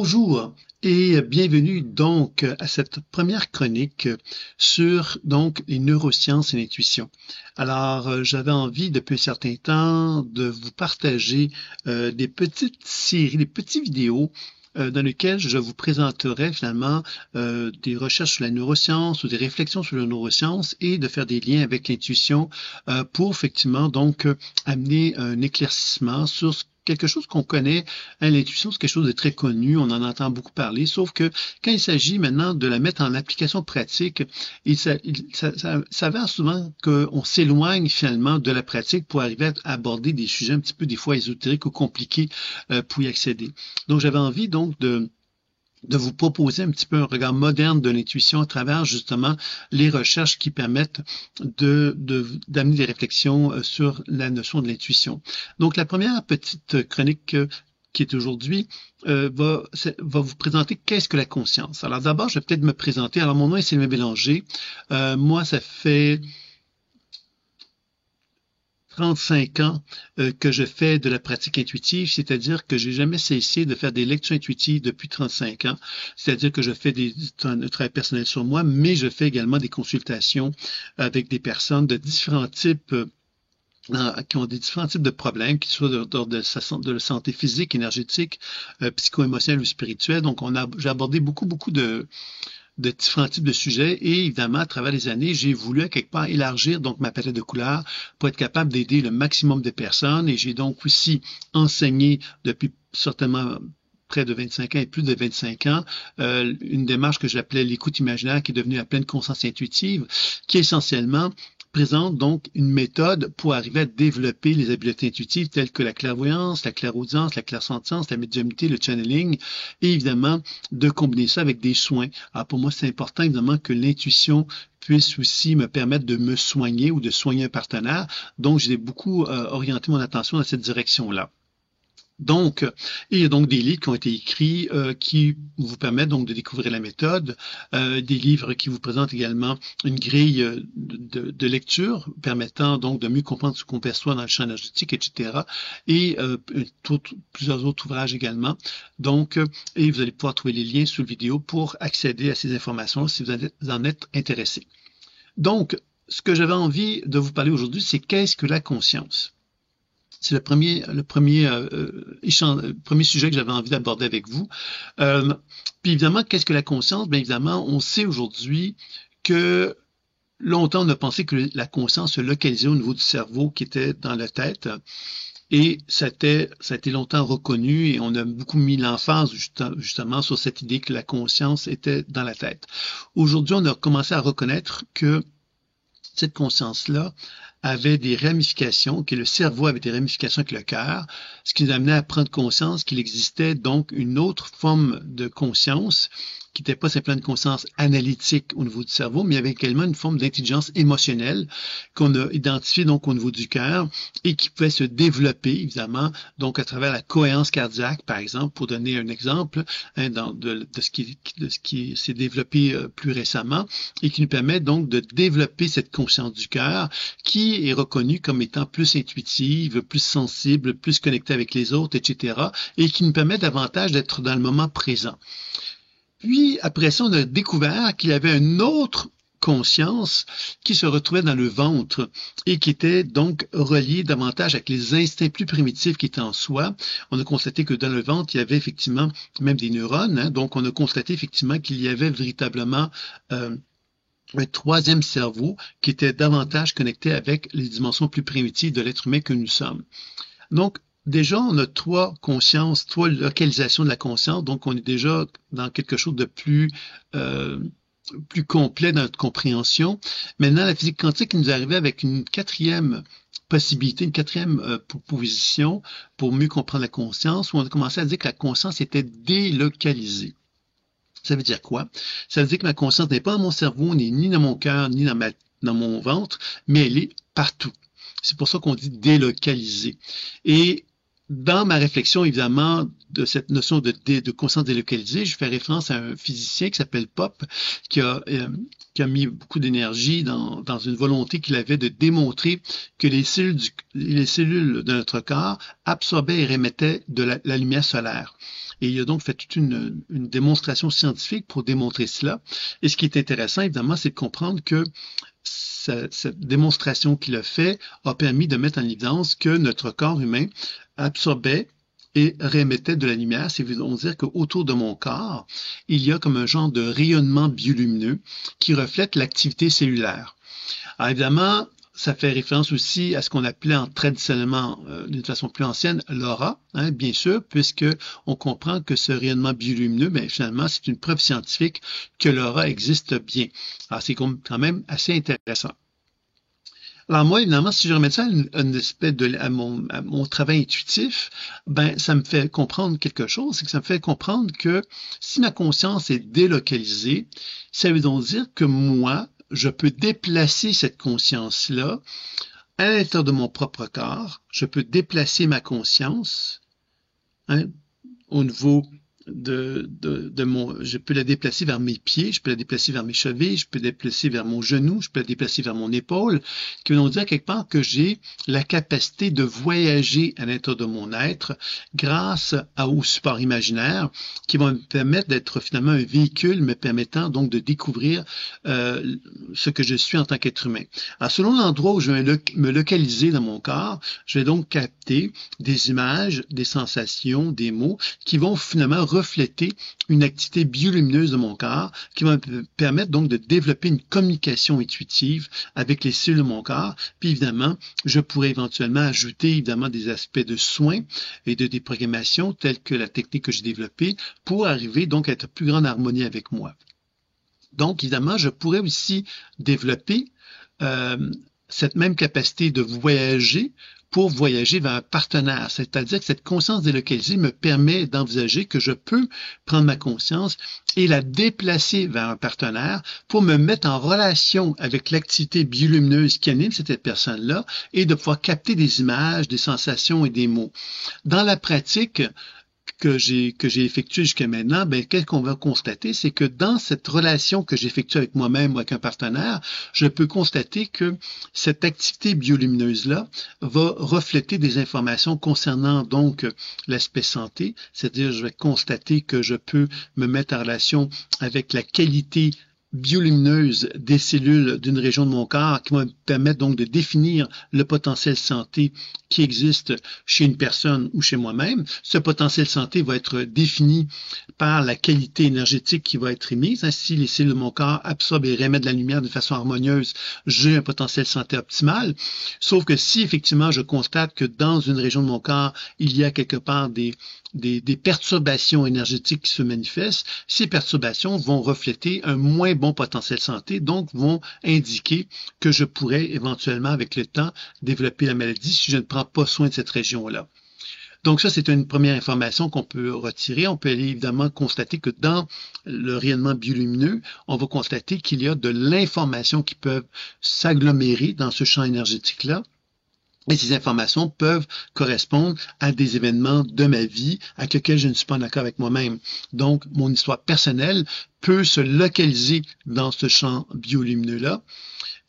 Bonjour et bienvenue donc à cette première chronique sur donc les neurosciences et l'intuition. Alors, j'avais envie depuis un certain temps de vous partager des petites séries, des petites vidéos dans lesquelles je vous présenterai finalement des recherches sur la neuroscience ou des réflexions sur la neuroscience et de faire des liens avec l'intuition pour effectivement donc amener un éclaircissement sur quelque chose qu'on connaît, hein, l'intuition, c'est quelque chose de très connu, on en entend beaucoup parler, sauf que quand il s'agit maintenant de la mettre en application pratique, il s'avère souvent qu'on s'éloigne finalement de la pratique pour arriver à aborder des sujets un petit peu des fois ésotériques ou compliqués pour y accéder. Donc j'avais envie donc de vous proposer un petit peu un regard moderne de l'intuition à travers justement les recherches qui permettent d'amener des réflexions sur la notion de l'intuition. Donc la première petite chronique qui est aujourd'hui va vous présenter qu'est-ce que la conscience. Alors d'abord, je vais peut-être me présenter. Alors mon nom est Sylvain Bélanger. Moi, ça fait 35 ans que je fais de la pratique intuitive, c'est-à-dire que j'ai jamais cessé de faire des lectures intuitives depuis 35 ans, c'est-à-dire que je fais un travail personnel sur moi, mais je fais également des consultations avec des personnes de différents types qui ont des différents types de problèmes, qui soient de la santé physique, énergétique, psycho-émotionnelle ou spirituelle. Donc, j'ai abordé beaucoup de différents types de sujets et évidemment, à travers les années, j'ai voulu à quelque part élargir donc ma palette de couleurs pour être capable d'aider le maximum de personnes et j'ai donc aussi enseigné depuis certainement près de 25 ans et plus de 25 ans, une démarche que j'appelais l'écoute imaginaire qui est devenue la pleine conscience intuitive, qui essentiellement présente donc une méthode pour arriver à développer les habiletés intuitives telles que la clairvoyance, la clairaudience, la clairsentience, la médiumnité, le channeling, et évidemment de combiner ça avec des soins. Alors pour moi, c'est important évidemment que l'intuition puisse aussi me permettre de me soigner ou de soigner un partenaire. Donc, j'ai beaucoup orienté mon attention dans cette direction-là. Donc, il y a donc des livres qui ont été écrits qui vous permettent donc de découvrir la méthode, des livres qui vous présentent également une grille de lecture permettant donc de mieux comprendre ce qu'on perçoit dans le champ énergétique, etc. Et plusieurs autres ouvrages également. Donc, et vous allez pouvoir trouver les liens sous la vidéo pour accéder à ces informations si vous en êtes intéressé. Donc, ce que j'avais envie de vous parler aujourd'hui, c'est qu'est-ce que la conscience? C'est le premier sujet que j'avais envie d'aborder avec vous. Puis évidemment, qu'est-ce que la conscience? Bien évidemment, on sait aujourd'hui que longtemps on a pensé que la conscience se localisait au niveau du cerveau qui était dans la tête. Et ça a été longtemps reconnu et on a beaucoup mis l'emphase justement sur cette idée que la conscience était dans la tête. Aujourd'hui, on a commencé à reconnaître que cette conscience-là avait des ramifications, que le cerveau avait des ramifications avec le cœur, ce qui nous amenait à prendre conscience qu'il existait donc une autre forme de conscience qui n'était pas simplement une conscience analytique au niveau du cerveau, mais il y avait également une forme d'intelligence émotionnelle qu'on a identifiée donc au niveau du cœur et qui pouvait se développer évidemment donc à travers la cohérence cardiaque, par exemple, pour donner un exemple hein, de ce qui s'est développé plus récemment et qui nous permet donc de développer cette conscience du cœur qui est reconnue comme étant plus intuitive, plus sensible, plus connectée avec les autres, etc. et qui nous permet davantage d'être dans le moment présent. Puis, après ça, on a découvert qu'il y avait une autre conscience qui se retrouvait dans le ventre et qui était donc reliée davantage avec les instincts plus primitifs qui étaient en soi. On a constaté que dans le ventre, il y avait effectivement même des neurones. Hein, donc, on a constaté effectivement qu'il y avait véritablement un troisième cerveau qui était davantage connecté avec les dimensions plus primitives de l'être humain que nous sommes. Donc, déjà, on a trois consciences, trois localisations de la conscience, donc on est déjà dans quelque chose de plus complet dans notre compréhension. Maintenant, la physique quantique nous est arrivée avec une quatrième possibilité, une quatrième proposition pour mieux comprendre la conscience, où on a commencé à dire que la conscience était délocalisée. Ça veut dire quoi? Ça veut dire que ma conscience n'est pas dans mon cerveau, ni dans mon cœur, ni dans mon ventre, mais elle est partout. C'est pour ça qu'on dit délocalisée. Et dans ma réflexion, évidemment, de cette notion de conscience délocalisée, je fais référence à un physicien qui s'appelle Pop, qui a, euh, qui a mis beaucoup d'énergie dans une volonté qu'il avait de démontrer que les cellules de notre corps absorbaient et rémettaient de la lumière solaire. Et il a donc fait toute une démonstration scientifique pour démontrer cela. Et ce qui est intéressant, évidemment, c'est de comprendre que cette démonstration qu'il a fait a permis de mettre en évidence que notre corps humain absorbait et réémettait de la lumière. C'est dire qu'autour de mon corps, il y a comme un genre de rayonnement biolumineux qui reflète l'activité cellulaire. Alors évidemment, ça fait référence aussi à ce qu'on appelait traditionnellement, d'une façon plus ancienne, l'aura, bien sûr, puisque on comprend que ce rayonnement biolumineux, ben, finalement, c'est une preuve scientifique que l'aura existe bien. Alors, c'est quand même assez intéressant. Alors moi, évidemment, si je remets ça à mon travail intuitif, ben ça me fait comprendre quelque chose, c'est que ça me fait comprendre que si ma conscience est délocalisée, ça veut donc dire que moi, je peux déplacer cette conscience-là à l'intérieur de mon propre corps. Je peux déplacer ma conscience au niveau je peux la déplacer vers mes pieds, je peux la déplacer vers mes chevilles, je peux la déplacer vers mon genou, je peux la déplacer vers mon épaule, qui veut dire quelque part que j'ai la capacité de voyager à l'intérieur de mon être grâce au support imaginaire qui va me permettre d'être finalement un véhicule me permettant donc de découvrir ce que je suis en tant qu'être humain. Alors, selon l'endroit où je vais me localiser dans mon corps, je vais donc capter des images, des sensations, des mots qui vont finalement refléter une activité biolumineuse de mon corps qui va me permettre donc de développer une communication intuitive avec les cellules de mon corps. Puis évidemment, je pourrais éventuellement ajouter évidemment des aspects de soins et de déprogrammation tels que la technique que j'ai développée pour arriver donc à être plus grande harmonie avec moi. Donc évidemment, je pourrais aussi développer cette même capacité de voyager pour voyager vers un partenaire. C'est-à-dire que cette conscience délocalisée me permet d'envisager que je peux prendre ma conscience et la déplacer vers un partenaire pour me mettre en relation avec l'activité biolumineuse qui anime cette personne-là et de pouvoir capter des images, des sensations et des mots. Dans la pratique, que j'ai effectué jusqu'à maintenant, ben, qu'est-ce qu'on va constater? C'est que dans cette relation que j'effectue avec moi-même ou avec un partenaire, je peux constater que cette activité biolumineuse-là va refléter des informations concernant donc l'aspect santé, c'est-à-dire je vais constater que je peux me mettre en relation avec la qualité biolumineuse des cellules d'une région de mon corps qui va me permettre donc de définir le potentiel santé qui existe chez une personne ou chez moi-même. Ce potentiel santé va être défini par la qualité énergétique qui va être émise. Si les cellules de mon corps absorbent et réémettent de la lumière de façon harmonieuse, j'ai un potentiel santé optimal. Sauf que si effectivement je constate que dans une région de mon corps, il y a quelque part des perturbations énergétiques qui se manifestent, ces perturbations vont refléter un moins bon potentiel santé, donc vont indiquer que je pourrais éventuellement, avec le temps, développer la maladie si je ne prends pas soin de cette région-là. Donc ça, c'est une première information qu'on peut retirer. On peut aller évidemment constater que dans le rayonnement biolumineux, on va constater qu'il y a de l'information qui peut s'agglomérer dans ce champ énergétique-là. Et ces informations peuvent correspondre à des événements de ma vie avec lesquels je ne suis pas en accord avec moi-même. Donc, mon histoire personnelle peut se localiser dans ce champ biolumineux-là.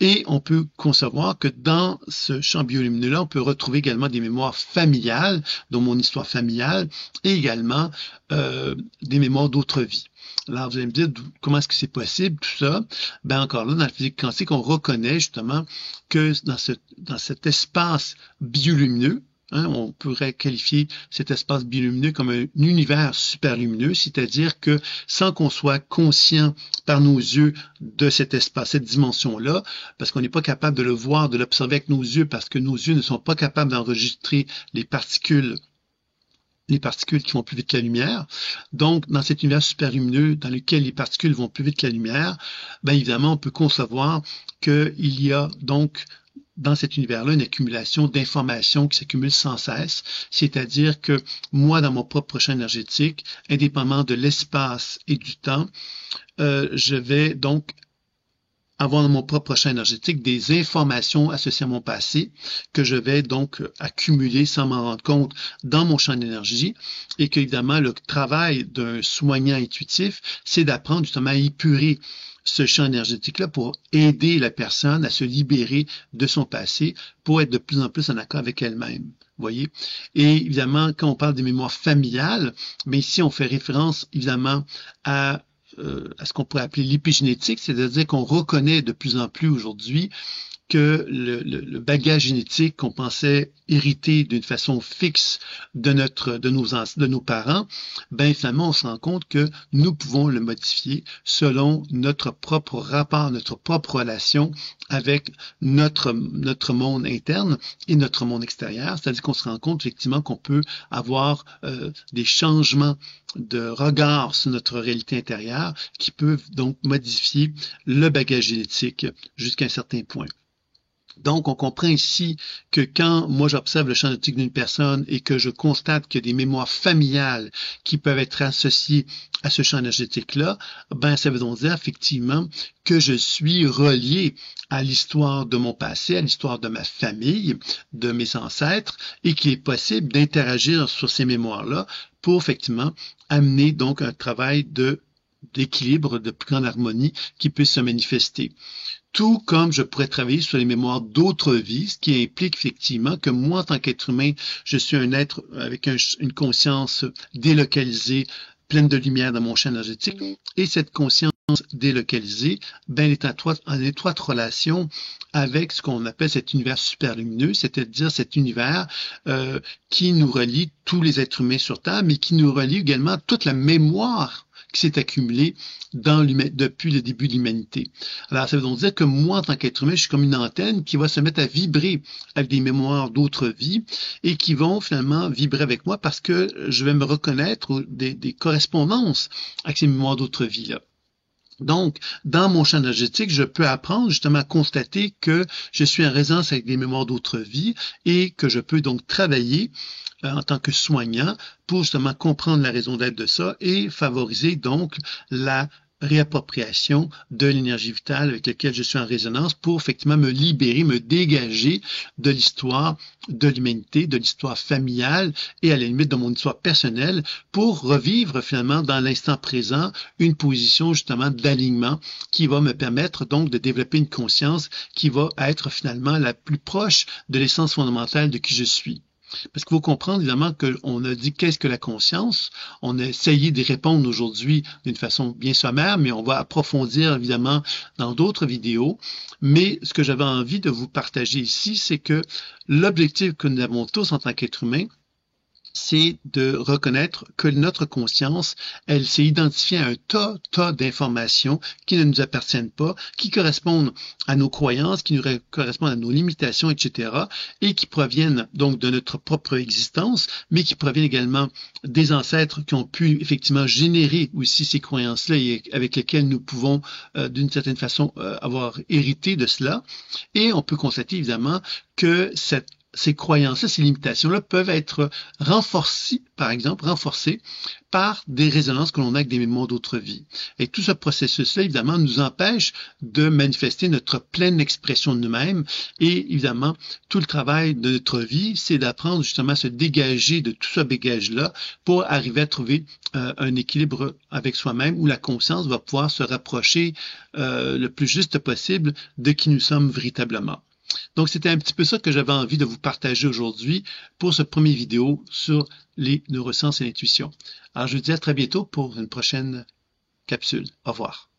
Et on peut concevoir que dans ce champ biolumineux-là, on peut retrouver également des mémoires familiales, dont mon histoire familiale, et également des mémoires d'autres vies. Alors, vous allez me dire, comment est-ce que c'est possible, tout ça? Ben, encore là, dans la physique quantique, on reconnaît justement que dans cet espace biolumineux, on pourrait qualifier cet espace biolumineux comme un univers superlumineux, c'est-à-dire que sans qu'on soit conscient par nos yeux de cet espace, cette dimension-là, parce qu'on n'est pas capable de le voir, de l'observer avec nos yeux, parce que nos yeux ne sont pas capables d'enregistrer les particules qui vont plus vite que la lumière. Donc, dans cet univers superlumineux dans lequel les particules vont plus vite que la lumière, bien évidemment, on peut concevoir qu'il y a donc dans cet univers-là, une accumulation d'informations qui s'accumulent sans cesse, c'est-à-dire que moi, dans mon propre champ énergétique, indépendamment de l'espace et du temps, je vais donc avoir dans mon propre champ énergétique des informations associées à mon passé que je vais donc accumuler sans m'en rendre compte dans mon champ d'énergie et que, évidemment, le travail d'un soignant intuitif, c'est d'apprendre justement à épurer ce champ énergétique-là pour aider la personne à se libérer de son passé pour être de plus en plus en accord avec elle-même. Voyez? Et évidemment, quand on parle des mémoires familiales, mais ici on fait référence évidemment à ce qu'on pourrait appeler l'épigénétique, c'est-à-dire qu'on reconnaît de plus en plus aujourd'hui que le bagage génétique qu'on pensait hériter d'une façon fixe de nos parents, ben finalement on se rend compte que nous pouvons le modifier selon notre propre rapport, notre propre relation avec notre monde interne et notre monde extérieur. C'est-à-dire qu'on se rend compte effectivement qu'on peut avoir des changements de regard sur notre réalité intérieure qui peuvent donc modifier le bagage génétique jusqu'à un certain point. Donc, on comprend ici que quand moi j'observe le champ génétique d'une personne et que je constate qu'il y a des mémoires familiales qui peuvent être associées à ce champ énergétique-là, ben ça veut donc dire effectivement que je suis relié à l'histoire de mon passé, à l'histoire de ma famille, de mes ancêtres, et qu'il est possible d'interagir sur ces mémoires-là pour effectivement amener donc un travail d'équilibre, de plus grande harmonie qui puisse se manifester. Tout comme je pourrais travailler sur les mémoires d'autres vies, ce qui implique effectivement que moi, en tant qu'être humain, je suis un être avec une conscience délocalisée, pleine de lumière dans mon champ énergétique, et cette conscience délocalisée, ben, elle est en étroite relation avec ce qu'on appelle cet univers superlumineux, c'est-à-dire cet univers qui nous relie tous les êtres humains sur Terre, mais qui nous relie également toute la mémoire qui s'est accumulée depuis le début de l'humanité. Alors, ça veut donc dire que moi, en tant qu'être humain, je suis comme une antenne qui va se mettre à vibrer avec des mémoires d'autres vies et qui vont finalement vibrer avec moi parce que je vais me reconnaître des correspondances avec ces mémoires d'autres vies-là. Donc, dans mon champ énergétique, je peux apprendre justement à constater que je suis en résonance avec des mémoires d'autres vies et que je peux donc travailler en tant que soignant pour justement comprendre la raison d'être de ça et favoriser donc la réappropriation de l'énergie vitale avec laquelle je suis en résonance pour effectivement me libérer, me dégager de l'histoire de l'humanité, de l'histoire familiale et à la limite de mon histoire personnelle pour revivre finalement dans l'instant présent une position justement d'alignement qui va me permettre donc de développer une conscience qui va être finalement la plus proche de l'essence fondamentale de qui je suis. Parce qu'il faut comprendre évidemment qu'on a dit qu'est-ce que la conscience. On a essayé d'y répondre aujourd'hui d'une façon bien sommaire, mais on va approfondir évidemment dans d'autres vidéos. Mais ce que j'avais envie de vous partager ici, c'est que l'objectif que nous avons tous en tant qu'êtres humains, c'est de reconnaître que notre conscience, elle s'est identifiée à un tas d'informations qui ne nous appartiennent pas, qui correspondent à nos croyances, qui nous correspondent à nos limitations, etc., et qui proviennent donc de notre propre existence, mais qui proviennent également des ancêtres qui ont pu effectivement générer aussi ces croyances-là et avec lesquelles nous pouvons d'une certaine façon avoir hérité de cela. Et on peut constater évidemment que ces croyances-là, ces limitations-là peuvent être renforcées par des résonances que l'on a avec des mémoires d'autres vies. Et tout ce processus-là, évidemment, nous empêche de manifester notre pleine expression de nous-mêmes. Et évidemment, tout le travail de notre vie, c'est d'apprendre justement à se dégager de tout ce bagage-là pour arriver à trouver un équilibre avec soi-même où la conscience va pouvoir se rapprocher le plus juste possible de qui nous sommes véritablement. Donc, c'était un petit peu ça que j'avais envie de vous partager aujourd'hui pour ce premier vidéo sur les neurosciences et l'intuition. Alors, je vous dis à très bientôt pour une prochaine capsule. Au revoir.